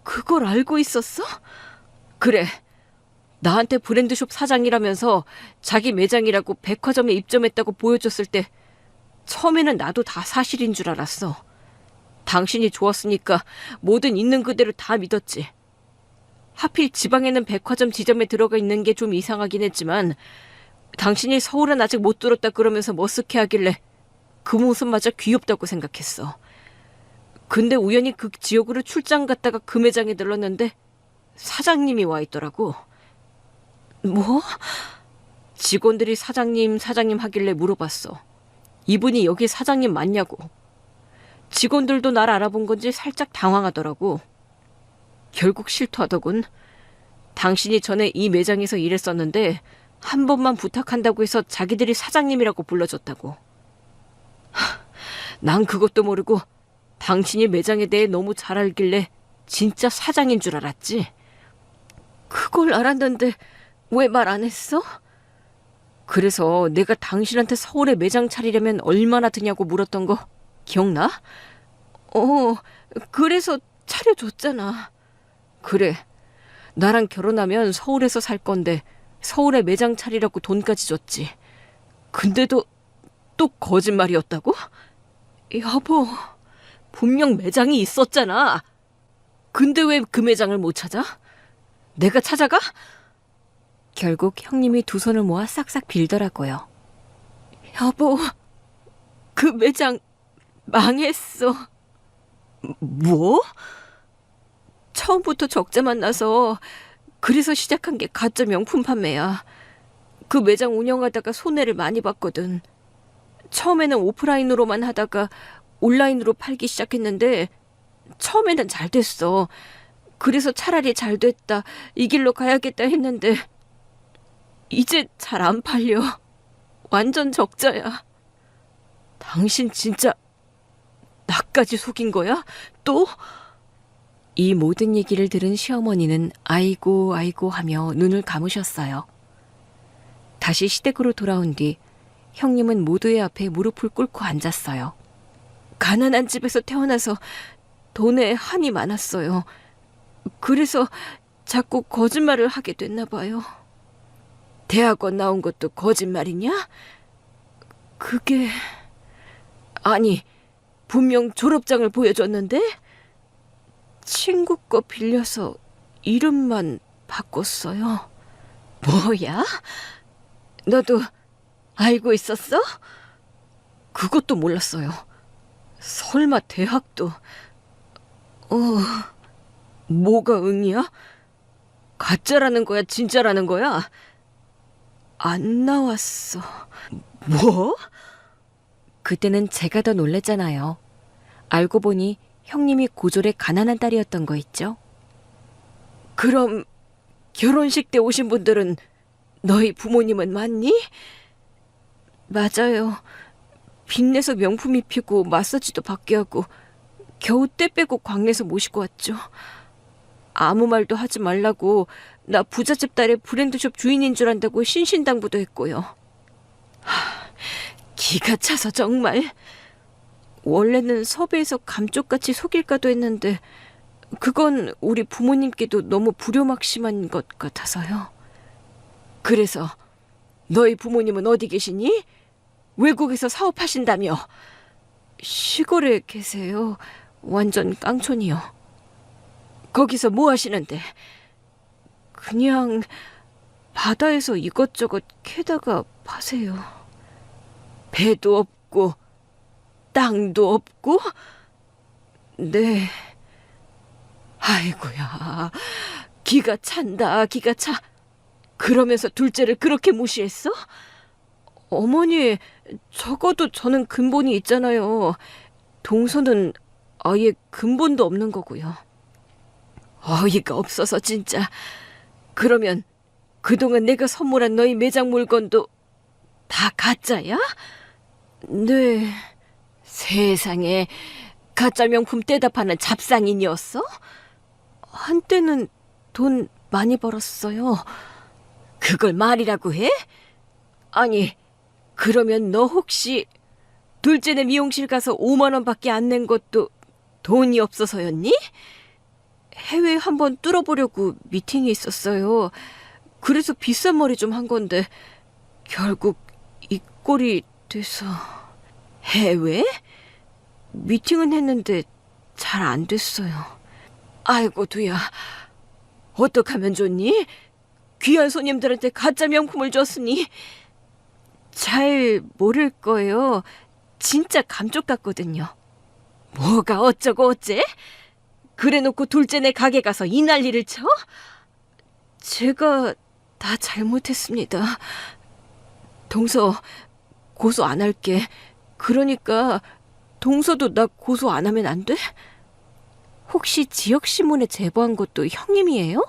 그걸 알고 있었어? 그래. 나한테 브랜드숍 사장이라면서 자기 매장이라고 백화점에 입점했다고 보여줬을 때 처음에는 나도 다 사실인 줄 알았어. 당신이 좋았으니까 뭐든 있는 그대로 다 믿었지. 하필 지방에는 백화점 지점에 들어가 있는 게 좀 이상하긴 했지만 당신이 서울은 아직 못 들었다 그러면서 머쓱해 하길래 그 모습마저 귀엽다고 생각했어. 근데 우연히 그 지역으로 출장 갔다가 그 매장에 들렀는데 사장님이 와 있더라고. 뭐? 직원들이 사장님 하길래 물어봤어. 이분이 여기 사장님 맞냐고. 직원들도 날 알아본 건지 살짝 당황하더라고. 결국 실토하더군. 당신이 전에 이 매장에서 일했었는데 한 번만 부탁한다고 해서 자기들이 사장님이라고 불러줬다고. 난 그것도 모르고 당신이 매장에 대해 너무 잘 알길래 진짜 사장인 줄 알았지. 그걸 알았는데 왜 말 안 했어? 그래서 내가 당신한테 서울에 매장 차리려면 얼마나 드냐고 물었던 거 기억나? 그래서 차려줬잖아. 그래, 나랑 결혼하면 서울에서 살 건데 서울에 매장 차리라고 돈까지 줬지. 근데도 또 거짓말이었다고? 여보, 분명 매장이 있었잖아. 근데 왜 그 매장을 못 찾아? 내가 찾아가? 결국 형님이 두 손을 모아 싹싹 빌더라고요. 여보, 그 매장 망했어. 뭐? 처음부터 적자만 나서 그래서 시작한 게 가짜 명품 판매야. 그 매장 운영하다가 손해를 많이 봤거든. 처음에는 오프라인으로만 하다가 온라인으로 팔기 시작했는데 처음에는 잘 됐어. 그래서 차라리 잘 됐다, 이 길로 가야겠다 했는데 이제 잘 안 팔려. 완전 적자야. 당신 진짜 나까지 속인 거야? 또? 이 모든 얘기를 들은 시어머니는 아이고 아이고 하며 눈을 감으셨어요. 다시 시댁으로 돌아온 뒤 형님은 모두의 앞에 무릎을 꿇고 앉았어요. 가난한 집에서 태어나서 돈에 한이 많았어요. 그래서 자꾸 거짓말을 하게 됐나 봐요. 대학원 나온 것도 거짓말이냐? 그게... 아니, 분명 졸업장을 보여줬는데 친구 거 빌려서 이름만 바꿨어요. 뭐야? 너도 알고 있었어? 그것도 몰랐어요. 설마 대학도... 뭐가 응이야? 가짜라는 거야, 진짜라는 거야? 안 나왔어. 뭐? 그때는 제가 더 놀랬잖아요. 알고 보니 형님이 고졸의 가난한 딸이었던 거 있죠? 그럼 결혼식 때 오신 분들은 너희 부모님은 맞니? 맞아요. 빚내서 명품 입히고 마사지도 받게 하고 겨우 때 빼고 광내서 모시고 왔죠. 아무 말도 하지 말라고 나 부잣집 딸의 브랜드숍 주인인 줄 안다고 신신당부도 했고요. 기가 차서 정말. 원래는 섭외해서 감쪽같이 속일까도 했는데 그건 우리 부모님께도 너무 불효막심한 것 같아서요. 그래서 너희 부모님은 어디 계시니? 외국에서 사업하신다며. 시골에 계세요. 완전 깡촌이요. 거기서 뭐 하시는데? 그냥 바다에서 이것저것 캐다가 파세요. 배도 없고 땅도 없고? 네. 아이고야, 기가 찬다, 기가 차. 그러면서 둘째를 그렇게 무시했어? 어머니, 적어도 저는 근본이 있잖아요. 동서는 아예 근본도 없는 거고요. 어이가 없어서 진짜. 그러면 그동안 내가 선물한 너희 매장 물건도 다 가짜야? 네. 세상에, 가짜 명품 떼다 파는 잡상인이었어? 한때는 돈 많이 벌었어요. 그걸 말이라고 해? 아니, 그러면 너 혹시 둘째네 미용실 가서 5만 원밖에 안 낸 것도 돈이 없어서였니? 해외 한번 뚫어보려고 미팅이 있었어요. 그래서 비싼 머리 좀 한 건데 결국 이 꼴이 돼서. 해외? 미팅은 했는데 잘 안 됐어요. 아이고 두야, 어떡하면 좋니? 귀한 손님들한테 가짜 명품을 줬으니. 잘 모를 거예요. 진짜 감쪽 같거든요. 뭐가 어쩌고 어째? 그래놓고 둘째네 가게 가서 이 난리를 쳐? 제가 다 잘못했습니다. 동서, 고소 안 할게. 그러니까 동서도 나 고소 안 하면 안 돼? 혹시 지역신문에 제보한 것도 형님이에요?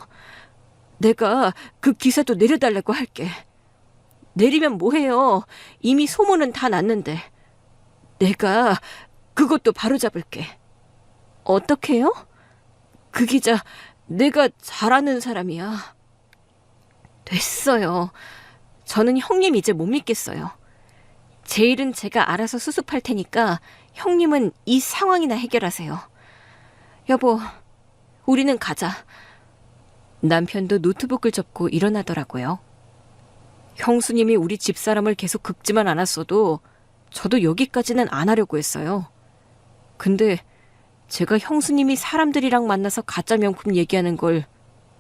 내가 그 기사도 내려달라고 할게. 내리면 뭐해요? 이미 소문은 다 났는데. 내가 그것도 바로잡을게. 어떻게요? 그 기자 내가 잘 아는 사람이야. 됐어요. 저는 형님 이제 못 믿겠어요. 제 일은 제가 알아서 수습할 테니까 형님은 이 상황이나 해결하세요. 여보, 우리는 가자. 남편도 노트북을 접고 일어나더라고요. 형수님이 우리 집사람을 계속 긁지만 않았어도 저도 여기까지는 안 하려고 했어요. 근데 제가 형수님이 사람들이랑 만나서 가짜 명품 얘기하는 걸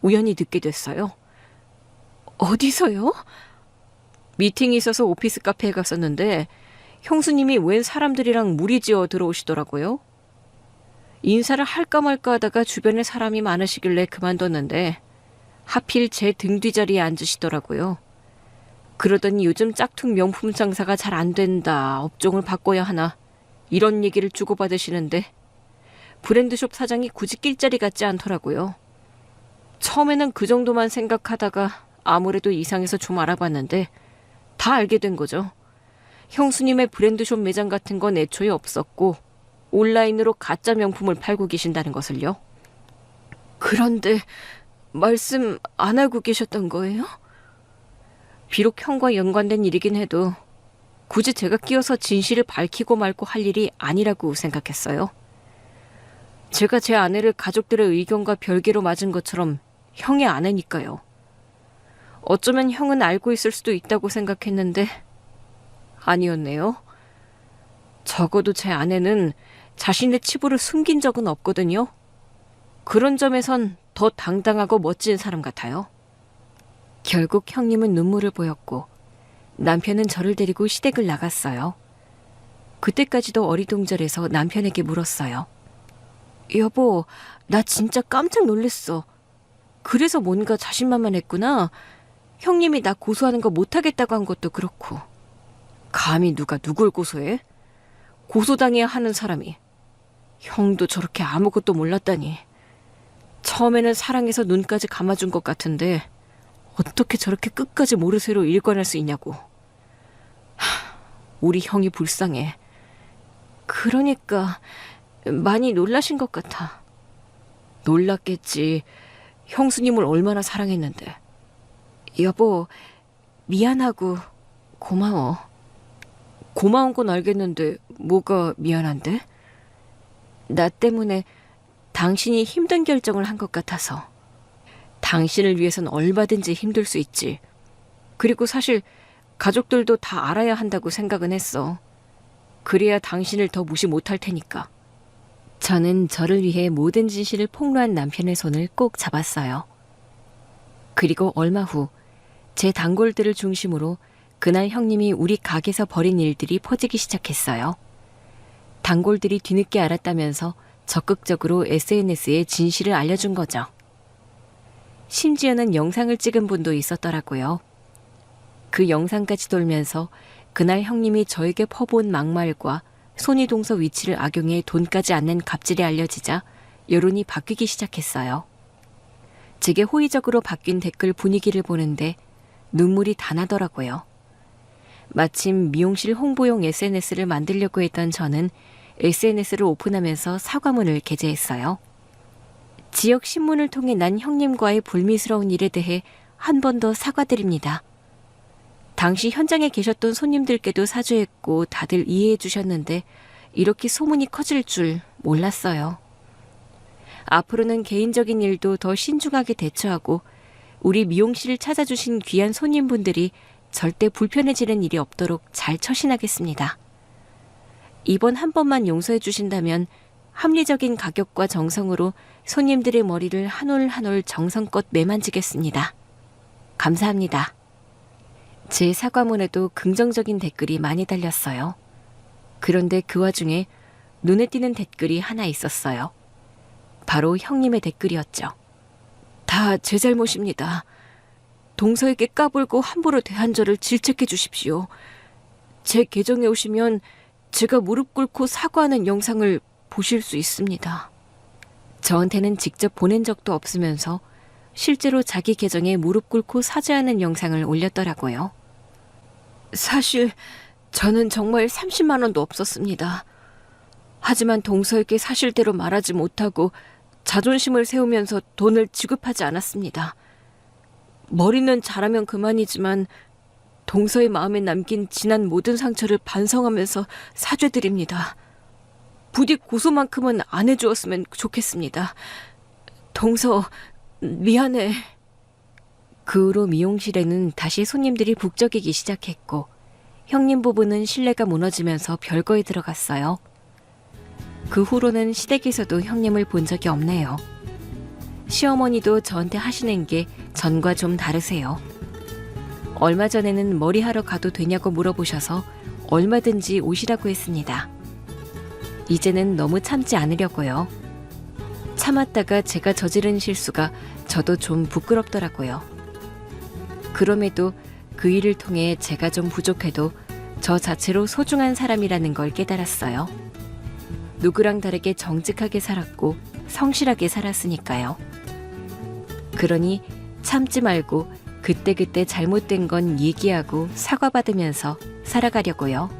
우연히 듣게 됐어요. 어디서요? 미팅이 있어서 오피스 카페에 갔었는데 형수님이 웬 사람들이랑 무리지어 들어오시더라고요. 인사를 할까 말까 하다가 주변에 사람이 많으시길래 그만뒀는데 하필 제 등 뒤자리에 앉으시더라고요. 그러더니 요즘 짝퉁 명품 장사가 잘 안 된다, 업종을 바꿔야 하나 이런 얘기를 주고받으시는데 브랜드숍 사장이 굳이 낄자리 같지 않더라고요. 처음에는 그 정도만 생각하다가 아무래도 이상해서 좀 알아봤는데 다 알게 된 거죠. 형수님의 브랜드숍 매장 같은 건 애초에 없었고 온라인으로 가짜 명품을 팔고 계신다는 것을요. 그런데 말씀 안 하고 계셨던 거예요? 비록 형과 연관된 일이긴 해도 굳이 제가 끼어서 진실을 밝히고 말고 할 일이 아니라고 생각했어요. 제가 제 아내를 가족들의 의견과 별개로 맞은 것처럼 형의 아내니까요. 어쩌면 형은 알고 있을 수도 있다고 생각했는데 아니었네요. 적어도 제 아내는 자신의 치부를 숨긴 적은 없거든요. 그런 점에선 더 당당하고 멋진 사람 같아요. 결국 형님은 눈물을 보였고 남편은 저를 데리고 시댁을 나갔어요. 그때까지도 어리둥절해서 남편에게 물었어요. 여보, 나 진짜 깜짝 놀랐어. 그래서 뭔가 자신만만했구나. 형님이 나 고소하는 거 못하겠다고 한 것도 그렇고. 감히 누가 누굴 고소해? 고소당해야 하는 사람이. 형도 저렇게 아무것도 몰랐다니. 처음에는 사랑해서 눈까지 감아준 것 같은데 어떻게 저렇게 끝까지 모르쇠로 일관할 수 있냐고. 우리 형이 불쌍해. 그러니까 많이 놀라신 것 같아. 놀랐겠지. 형수님을 얼마나 사랑했는데. 여보, 미안하고 고마워. 고마운 건 알겠는데 뭐가 미안한데? 나 때문에 당신이 힘든 결정을 한 것 같아서. 당신을 위해선 얼마든지 힘들 수 있지. 그리고 사실 가족들도 다 알아야 한다고 생각은 했어. 그래야 당신을 더 무시 못할 테니까. 저는 저를 위해 모든 진실을 폭로한 남편의 손을 꼭 잡았어요. 그리고 얼마 후 제 단골들을 중심으로 그날 형님이 우리 가게에서 벌인 일들이 퍼지기 시작했어요. 단골들이 뒤늦게 알았다면서 적극적으로 SNS에 진실을 알려준 거죠. 심지어는 영상을 찍은 분도 있었더라고요. 그 영상까지 돌면서 그날 형님이 저에게 퍼부은 막말과 손이동서 위치를 악용해 돈까지 않는 갑질이 알려지자 여론이 바뀌기 시작했어요. 제게 호의적으로 바뀐 댓글 분위기를 보는데 눈물이 다 나더라고요. 마침 미용실 홍보용 SNS를 만들려고 했던 저는 SNS를 오픈하면서 사과문을 게재했어요. 지역 신문을 통해 난 형님과의 불미스러운 일에 대해 한 번 더 사과드립니다. 당시 현장에 계셨던 손님들께도 사죄했고 다들 이해해 주셨는데 이렇게 소문이 커질 줄 몰랐어요. 앞으로는 개인적인 일도 더 신중하게 대처하고 우리 미용실을 찾아주신 귀한 손님분들이 절대 불편해지는 일이 없도록 잘 처신하겠습니다. 이번 한 번만 용서해 주신다면 합리적인 가격과 정성으로 손님들의 머리를 한 올 한 올 정성껏 매만지겠습니다. 감사합니다. 제 사과문에도 긍정적인 댓글이 많이 달렸어요. 그런데 그 와중에 눈에 띄는 댓글이 하나 있었어요. 바로 형님의 댓글이었죠. 다 제 잘못입니다. 동서에게 까불고 함부로 대한 저를 질책해 주십시오. 제 계정에 오시면 제가 무릎 꿇고 사과하는 영상을 보실 수 있습니다. 저한테는 직접 보낸 적도 없으면서 실제로 자기 계정에 무릎 꿇고 사죄하는 영상을 올렸더라고요. 사실 저는 정말 30만 원도 없었습니다. 하지만 동서에게 사실대로 말하지 못하고 자존심을 세우면서 돈을 지급하지 않았습니다. 머리는 잘하면 그만이지만 동서의 마음에 남긴 지난 모든 상처를 반성하면서 사죄드립니다. 부디 고소만큼은 안 해주었으면 좋겠습니다. 동서, 미안해. 그 후로 미용실에는 다시 손님들이 북적이기 시작했고 형님 부부는 신뢰가 무너지면서 별거에 들어갔어요. 그 후로는 시댁에서도 형님을 본 적이 없네요. 시어머니도 저한테 하시는 게 전과 좀 다르세요. 얼마 전에는 머리하러 가도 되냐고 물어보셔서 얼마든지 오시라고 했습니다. 이제는 너무 참지 않으려고요. 참았다가 제가 저지른 실수가 저도 좀 부끄럽더라고요. 그럼에도 그 일을 통해 제가 좀 부족해도 저 자체로 소중한 사람이라는 걸 깨달았어요. 누구랑 다르게 정직하게 살았고 성실하게 살았으니까요. 그러니 참지 말고 그때그때 잘못된 건 얘기하고 사과받으면서 살아가려고요.